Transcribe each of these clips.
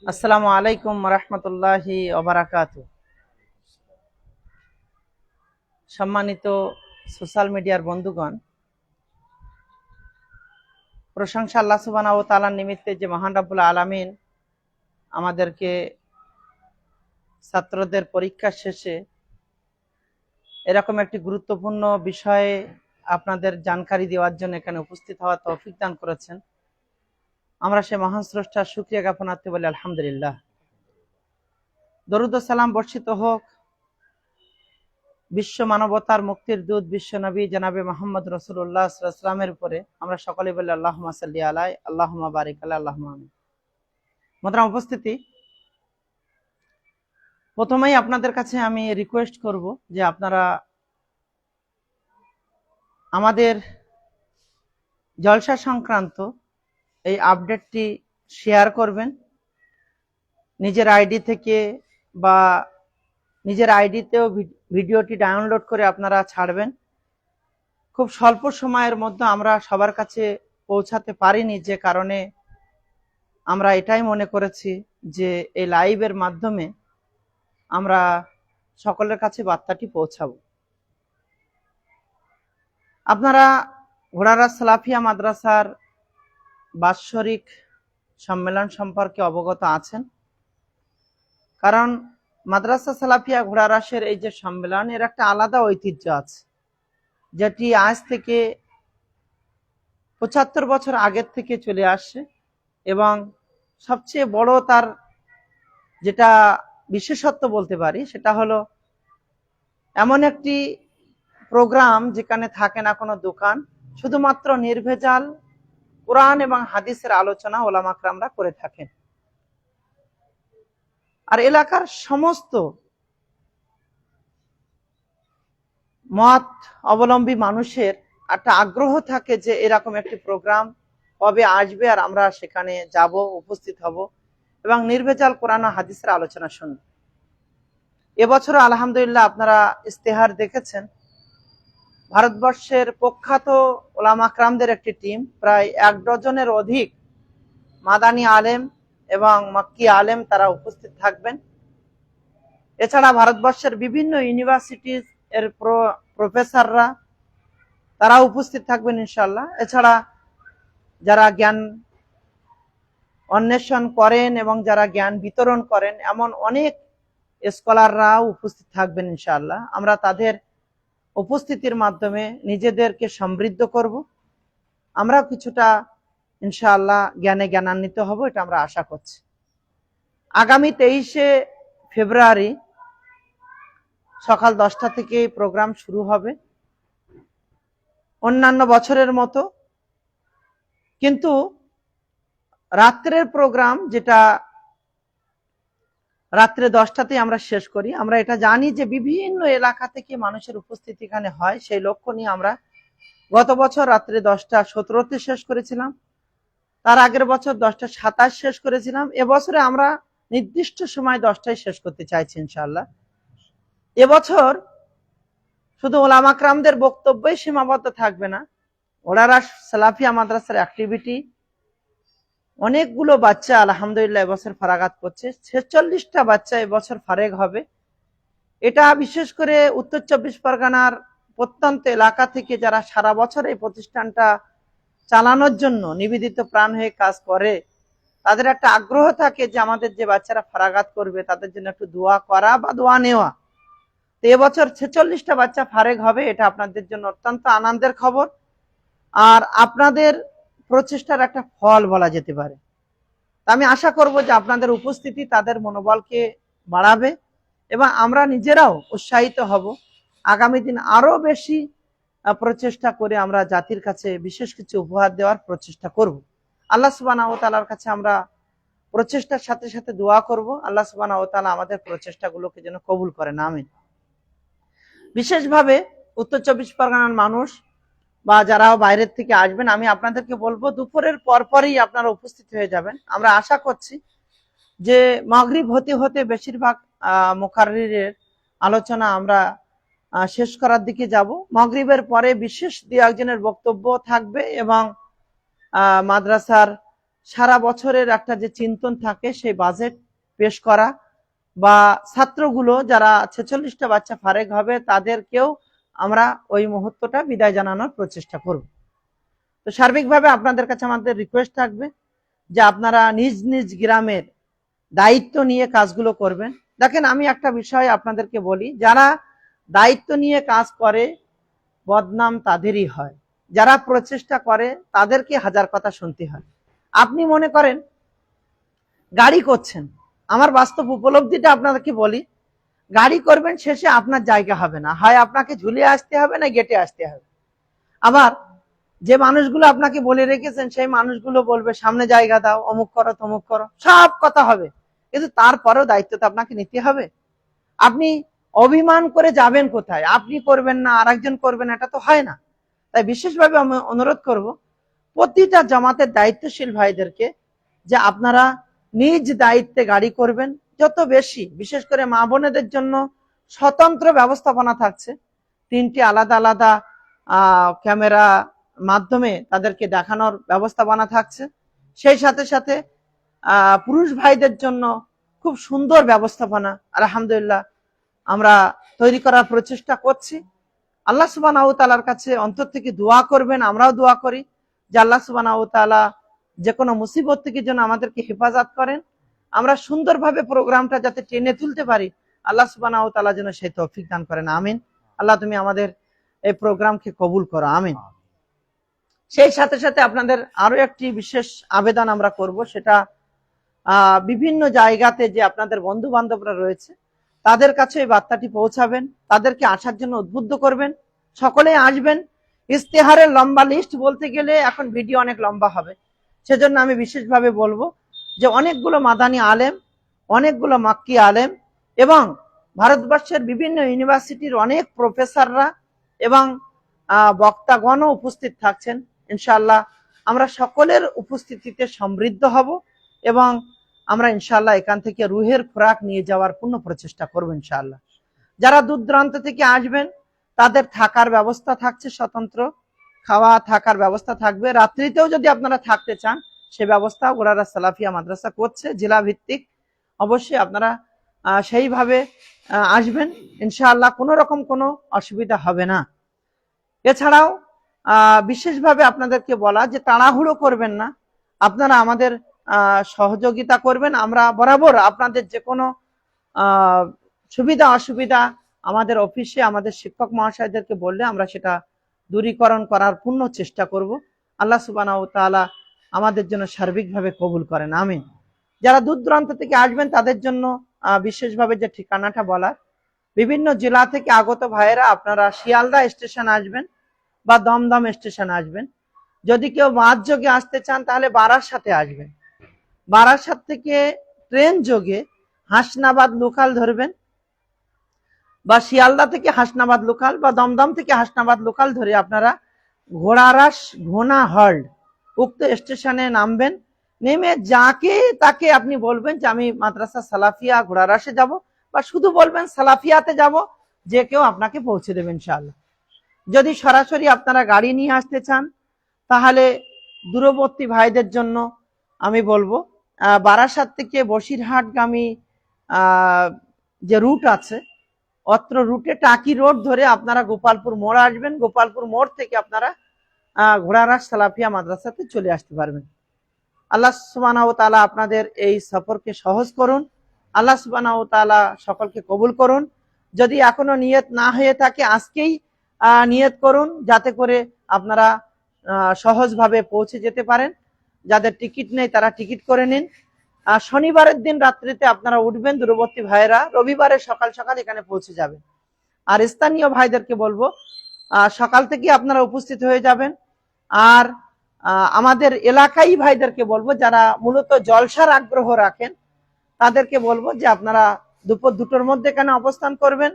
আসসালামু আলাইকুম রহমতুল্লাহি ওবারাকাতু। সম্মানিত সোশ্যাল মিডিয়ার বন্ধুগণ, প্রশংসা আল্লাহ সুবহানাহু ওয়া তাআলার নিমিত্তে যে মহান রব্বুল আলামিন আমাদেরকে ছাত্রদের পরীক্ষা শেষে এরকম একটি গুরুত্বপূর্ণ বিষয়ে আপনাদের জানকারি দেওয়ার জন্য এখানে উপস্থিত হওয়ার তৌফিক দান করেছেন। আমরা সে মহান স্রষ্টার শুকরিয়া জ্ঞাপনার্থে বলি আলহামদুলিল্লাহ। দরুদ ও সালাম বর্ষিত হোক বিশ্ব মানবতার মুক্তির দূত বিশ্ব নবী জনাবে মোহাম্মদ রাসূলুল্লাহ সাল্লাল্লাহু আলাইহি ওয়াসাল্লামের উপরে। আমরা সকলে বলি আল্লাহুম্মা সাল্লি আলাই, আল্লাহুম্মা বারিক আলাই, আল্লাহুম্মা আমিন। মোহতারাম উপস্থিতি, প্রথমেই আপনাদের কাছে আমি রিকোয়েস্ট করব যে আপনারা আমাদের জলসা সংক্রান্ত এই আপডেটটি শেয়ার করবেন নিজের আইডি থেকে, বা নিজের আইডিতেও ভিডিওটি ডাউনলোড করে আপনারা ছাড়বেন। খুব স্বল্প সময়ের মধ্যে আমরা সবার কাছে পৌঁছাতে পারিনি, যে কারণে আমরা এটাই মনে করেছি যে এই লাইভের মাধ্যমে আমরা সকলের কাছে বার্তাটি পৌঁছাবো। আপনারা ঘোড়ারা সালাফিয়া মাদ্রাসার বাৎসরিক সম্মেলন সম্পর্কে অবগত আছেন, কারণ মাদ্রাসা সালাফিয়া ঘোড়ারাসের এই যে সম্মেলন, এর একটা আলাদা ঐতিহ্য আছে, যেটি আজ থেকে ৭৫ বছর আগের থেকে চলে আসছে। এবং সবচেয়ে বড় তার যেটা বিশেষত্ব বলতে পারি, সেটা হলো এমন একটি প্রোগ্রাম যেখানে থাকে না কোনো দোকান, শুধুমাত্র নির্ভেজাল কোরআন এবং হাদিসের আলোচনা ওলামা কেরামরা করে থাকেন। আর এলাকার সমস্ত মত অবলম্বী মানুষের একটা আগ্রহ থাকে যে এরকম একটি প্রোগ্রাম কবে আসবে আর আমরা সেখানে যাব, উপস্থিত হব এবং নির্ভেজাল কোরআন ও হাদিসের আলোচনা শুনব। এবছর আলহামদুলিল্লাহ আপনারা ইস্তেহার দেখেছেন, ভারতবর্ষের প্রখ্যাত ওলামা কেরামদের একটি টিম, প্রায় ১ ডজনের অধিক মাদানী আলেম এবং মক্কি আলেম তারা উপস্থিত থাকবেন। এছাড়া ভারতবর্ষের বিভিন্ন ইউনিভার্সিটি এর প্রফেসররা তারা উপস্থিত থাকবেন ইনশাল্লাহ। এছাড়া যারা জ্ঞান অন্বেষণ করেন এবং যারা জ্ঞান বিতরণ করেন, এমন অনেক স্কলাররাও উপস্থিত থাকবেন ইনশাআল্লাহ। আমরা তাদের উপস্থিতির মাধ্যমে নিজেদেরকে সমৃদ্ধ করব, আমরা কিছুটা ইনশাআল্লাহ জ্ঞানে জ্ঞানান্বিত হব, এটা আমরা আশা করছি। আগামী 23শে ফেব্রুয়ারি সকাল 10টা থেকে প্রোগ্রাম শুরু হবে, অন্যান্য বছরের মতো। কিন্তু রাত্রের প্রোগ্রাম, যেটা রাত্রে 10টাতেই আমরা শেষ করি, আমরা এটা জানি যে বিভিন্ন এলাকা থেকে মানুষের উপস্থিতি এখানে হয়, সেই লক্ষ্য নিয়ে আমরা গত বছর রাত্রে 10টা17তে শেষ করেছিলাম, তার আগের বছর 10টা27 শেষ করেছিলাম। এবছরে আমরা নির্দিষ্ট সময় 10টায় শেষ করতে চাইছি ইনশাআল্লাহ। এবছর শুধু ওলামা কেরামদের বক্তব্যই সীমাবদ্ধ থাকবে না, ওনারা সালাফিয়া মাদ্রাসার অ্যাক্টিভিটি, অনেকগুলো বাচ্চা আলহামদুলিল্লাহ এবছর ফারাগাত করছে। 46টা বাচ্চা এবছর ফারেগ হবে। এটা বিশেষ করে উত্তর 24 পরগনার প্রত্যন্ত এলাকা থেকে যারা সারা বছর এই প্রতিষ্ঠানটা চালানোর জন্য নিবেদিত প্রাণ হয়ে কাজ করে, তাদের একটা আগ্রহ থাকে যে আমাদের যে বাচ্চারা ফারাগাত করবে তাদের জন্য একটু দোয়া করা বা দোয়া নেওয়া। তো এবছর 46টা বাচ্চা ফারেগ হবে, এটা আপনাদের জন্য অত্যন্ত আনন্দের খবর আর আপনাদের প্রচেষ্টার একটা ফল বলা যেতে পারে। আমি আশা করব যে আপনাদের উপস্থিতি তাদের মনোবলকে বাড়াবে এবং আমরা নিজেরাও উৎসাহিত হব। আগামী দিন আরো বেশি প্রচেষ্টা করে আমরা জাতির কাছে বিশেষ কিছু উপহার দেওয়ার প্রচেষ্টা করব। আল্লাহ সুবহানাহু ওয়া তাআলার কাছে আমরা প্রচেষ্টার সাথে সাথে দোয়া করব, আল্লাহ সুবহানাহু ওয়া তাআলা আমাদের প্রচেষ্টাগুলোকে যেন কবুল করেন, আমিন। বিশেষভাবে উত্তর 24 পরগনার মানুষ বা যারা বাইরের থেকে আসবেন, আমি আপনাদেরকে বলবো দুপুরের পরপরই আপনারা উপস্থিত হয়ে যাবেন। আমরা আশা করছি যে মাগরিব হতে হতে বেশিরভাগ মুকাররিরের আলোচনা আমরা শেষ করার দিকে যাব। মাগরিবের পরে বিশেষ 2-1 জনের বক্তব্য থাকবে এবং মাদ্রাসার সারা বছরের একটা যে চিন্তন থাকে সেই বাজেট পেশ করা, বা ছাত্রগুলো যারা 46টা বাচ্চা ফারেক হবে তাদেরকেও আমরা ওই মুহূর্তটা বিদায় জানানোর প্রচেষ্টা করব। তো সার্বিকভাবে আপনাদের কাছে আমাদের রিকোয়েস্ট থাকবে যে আপনারা নিজ নিজ গ্রামের দায়িত্ব নিয়ে কাজগুলো করবেন। দেখেন, আমি একটা বিষয় আপনাদেরকে বলি, যারা দায়িত্ব নিয়ে কাজ করে বদনাম তাদেরই হয়, যারা প্রচেষ্টা করে তাদেরকে হাজার কথা শুনতে হয়। আপনি মনে করেন গাড়ি করছেন, আমার বাস্তব উপলব্ধিটা আপনাদেরকে বলি, গাড়ি করবেন, শেষে আপনার জায়গা হবে না, হয় আপনাকে ঝুলিয়ে আসতে হবে না গেটে আসতে হবে। আবার যে মানুষগুলো আপনাকে বলে রেখেছেন সেই মানুষগুলো বলবে সামনে জায়গা দাও, অমুক করো তমুক করো, সব কথা হবে, কিন্তু তারপরেও দায়িত্ব তো আপনাকে নিতে হবে। আপনি অভিমান করে যাবেন কোথায়? আপনি করবেন না আর একজন করবেন, এটা তো হয় না। তাই বিশেষভাবে আমি অনুরোধ করব প্রতিটা জামাতের দায়িত্বশীল ভাইদেরকে যে আপনারা নিজ দায়িত্বে গাড়ি করবেন। যত বেশি, বিশেষ করে মা বোনেদের জন্য স্বতন্ত্র ব্যবস্থাপনা থাকছে, 3টি আলাদা আলাদা ক্যামেরা মাধ্যমে তাদেরকে দেখানোর ব্যবস্থাপনা থাকছে। সেই সাথে সাথে পুরুষ ভাইদের জন্য খুব সুন্দর ব্যবস্থাপনা আলহামদুলিল্লাহ আমরা তৈরি করার প্রচেষ্টা করছি। আল্লাহ সুবহানাহু ওয়া তাআলার কাছে অন্তর থেকে দোয়া করবেন, আমরাও দোয়া করি যে আল্লাহ সুবহানাহু ওয়া তাআলা যে কোনো মুসিবত থেকে যেন আমাদেরকে হেফাজত করেন, আমরা সুন্দরভাবে প্রোগ্রামটা যাতে টেনে তুলতে পারি, আল্লাহ সুবহানাহু ওয়া তাআলা যেন সেই তৌফিক দান করেন। আমিন। আল্লাহ তুমি আমাদের এই প্রোগ্রামকে কবুল করো, আমিন। সেই সাথে সাথে আপনাদের আরো একটি বিশেষ আবেদন আমরা করব, সেটা বিভিন্ন জায়গাতে যে আপনাদের বন্ধু বান্ধবরা রয়েছে তাদের কাছে এই বার্তাটি পৌঁছাবেন, তাদেরকে আসার জন্য উদ্বুদ্ধ করবেন, সকলেই আসবেন। ইস্তেহারের লম্বা লিস্ট বলতে গেলে এখন ভিডিও অনেক লম্বা হবে, সেজন্য আমি বিশেষভাবে বলবো যে অনেকগুলো মাদানী আলেম, অনেকগুলো মাক্কি আলেম এবং ভারতবর্ষের বিভিন্ন ইউনিভার্সিটির অনেক প্রফেসররা এবং বক্তাগণও উপস্থিত থাকছেন। ইনশাআল্লাহ আমরা সকলের উপস্থিতিতে সমৃদ্ধ হব এবং আমরা ইনশাআল্লাহ এখান থেকে রুহের খোরাক নিয়ে যাওয়ার পূর্ণ প্রচেষ্টা করব ইনশাআল্লাহ। যারা দূর দূরান্ত থেকে আসবেন তাদের থাকার ব্যবস্থা থাকছে, স্বতন্ত্র খাওয়া থাকার ব্যবস্থা থাকবে। রাত্রিতেও যদি আপনারা থাকতে চান সে ব্যবস্থা গোড়ারা সালাফিয়া মাদ্রাসা করছে জেলা ভিত্তিক। অবশ্যই আপনারা সেইভাবে আসবেন ইনশাআল্লাহ, কোনো রকম কোনো অসুবিধা হবে না। এছাড়াও বিশেষভাবে আপনাদেরকে বলা যে তাড়াহুড়ো করবেন না, আপনারা আমাদের সহযোগিতা করবেন। আমরা বরাবর আপনাদের যে কোনো সুবিধা অসুবিধা আমাদের অফিসে আমাদের শিক্ষক মহাশয়দেরকে বললে আমরা সেটা দূরীকরণ করার পূর্ণ চেষ্টা করব। আল্লাহ সুবহানাহু ওয়া তাআলা আমাদের জন্য সার্বিকভাবে কবুল করেন, আমিন। যারা দূর দূরান্ত থেকে আসবেন তাদের জন্য বিশেষভাবে যে ঠিকানাটা বলা, বিভিন্ন জেলা থেকে আগত ভাইয়েরা আপনারা শিয়ালদা স্টেশন আসবেন বা দমদম স্টেশন আসবেন। যদি কেউ বাস যোগে আসতে চান তাহলে বারাসাতে আসবেন, বারাসাত থেকে ট্রেন যোগে হাসনাবাদ লোকাল ধরবেন, বা শিয়ালদা থেকে হাসনাবাদ লোকাল বা দমদম থেকে হাসনাবাদ লোকাল ধরে আপনারা ঘোড়ারাস ঘোনা হল্ড উক্ত স্টেশনে নামবেন। নেমে যাকে তাকে আপনি বলবেন যে আমি মাদ্রাসা সালাফিয়া ঘোড়ারাসে যাব, বা শুধু বলবেন সালাফিয়াতে যাব, যে কেউ আপনাকে পৌঁছে দেবেন ইনশাআল্লাহ। যদি সরাসরি আপনারা গাড়ি নিয়ে আসতে চান তাহলে দূরবর্তী ভাইদের জন্য আমি বলবো বারাসাত থেকে বসিরহাটগামী যে রুট আছে, অত্র রুটে টাকি রোড ধরে আপনারা গোপালপুর মোড় আসবেন। গোপালপুর মোড় থেকে আপনারা ঘোড়ারাস সালাফিয়া মাদ্রাসাতে চলে আসতে পারবেন। আল্লাহ সুবহানাহু ওয়া তাআলা আপনাদের এই সফরকে সহজ করুন। আল্লাহ সুবহানাহু ওয়া তাআলা সকলকে কবুল করুন। যদি এখনো নিয়ত না হয়ে থাকে আজকেই নিয়ত করুন, যাতে করে আপনারা সহজভাবে পৌঁছে যেতে পারেন। যাদের টিকিট নেই তারা টিকিট করে নিন। শনিবারের দিন রাত্রিতে আপনারা উঠবেন, দূরবর্তী ভাইয়েরা রবিবারে সকাল সকাল এখানে পৌঁছে যাবেন। আর স্থানীয় ভাইদেরকে বলবো সকাল থেকে আপনারা উপস্থিত হয়ে যাবেন। আর আমাদের এলাকায় ভাইদেরকে বলবো যারা মূলত জলসার আগ্রহ রাখেন তাদেরকে বলবো যে আপনারা দুপুর 2টোর মধ্যে এখানে অবস্থান করবেন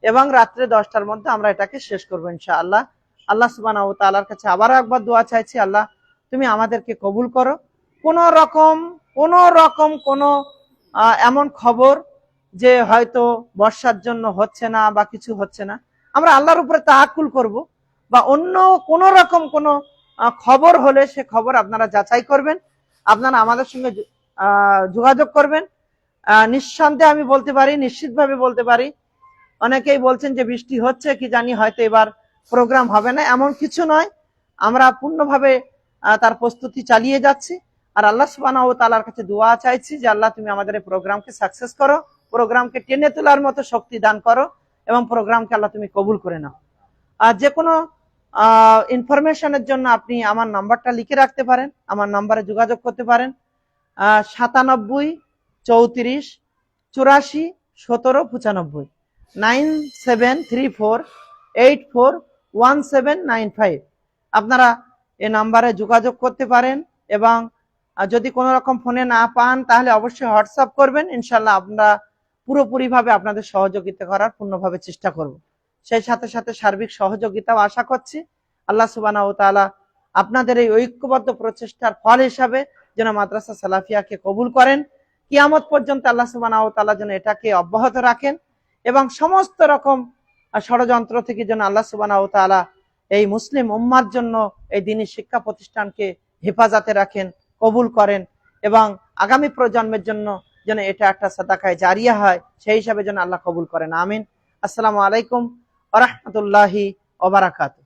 এবং রাত্রে 10টার মধ্যে আমরা এটাকে শেষ করবো ইনশাআল্লাহ। আল্লাহ সুবহানাহু ওয়া তাআলার কাছে আবারও একবার দোয়া চাইছি, আল্লাহ তুমি আমাদেরকে কবুল করো। কোন রকম কোনো এমন খবর যে হয়তো বর্ষার জন্য হচ্ছে না বা কিছু হচ্ছে না, আমরা আল্লাহর উপরে তাওয়াক্কুল করব, বা অন্য কোন রকম কোনো খবর হলে সে খবর আপনারা যাচাই করবেন। আপনারা আমাদের সঙ্গে যোগাযোগ করবেন। নিঃসন্দেহে আমি বলতে পারি, নিশ্চিতভাবে বলতে পারি, অনেকেই বলছেন যে বৃষ্টি হচ্ছে কি জানি হয়তো এবার প্রোগ্রাম হবে না, এমন কিছু নয়। আমরা পূর্ণভাবে তার প্রস্তুতি চালিয়ে যাচ্ছি। আর আল্লাহ সুবহানাহু ওয়া তাআলার কাছে দোয়া চাইছি যে আল্লাহ তুমি আমাদের এই প্রোগ্রামকে সাকসেস করো, প্রোগ্রামকে টেনে তোলার মতো শক্তি দান করো এবং প্রোগ্রামকে আল্লাহ তুমি কবুল করে নাও। আর যে কোনো ইনফরমেশনের জন্য আপনি আমার নাম্বারটা লিখে রাখতে পারেন, আমার নাম্বারে যোগাযোগ করতে পারেন 97 84 84 17 95 9734841795। আপনারা এই নাম্বারে যোগাযোগ করতে পারেন এবং যদি কোনো রকম ফোনে না পান তাহলে অবশ্যই হোয়াটসঅ্যাপ করবেন। ইনশাল্লাহ আমরা পুরোপুরিভাবে আপনাদের সহযোগিতা করার পূর্ণভাবে চেষ্টা করব। সেই সাথে সাথে সার্বিক সহযোগিতাও আশা করছি। আল্লাহ সুবহানাহু ওয়া তাআলা আপনাদের এই ঐক্যবদ্ধ প্রচেষ্টার ফল হিসাবে যেন মাদ্রাসা সালাফিয়াকে কবুল করেন, কিয়ামত পর্যন্ত আল্লাহ সুবহানাহু ওয়া তাআলা যেন এটাকে অব্যাহত রাখেন এবং সমস্ত রকম ষড়যন্ত্র থেকে যেন আল্লাহ সুবহানাহু ওয়া তাআলা এই মুসলিম উম্মার জন্য এই দ্বীনি শিক্ষা প্রতিষ্ঠানকে হেফাজতে রাখেন, কবুল করেন এবং আগামী প্রজন্মের জন্য যেন এটা একটা সাদাকায়ে জারিয়া হয়, সেই হিসাবে যেন আল্লাহ কবুল করেন। আমিন। আসসালামু আলাইকুম ওয়া রাহমাতুল্লাহি ওয়া বারাকাতুহু।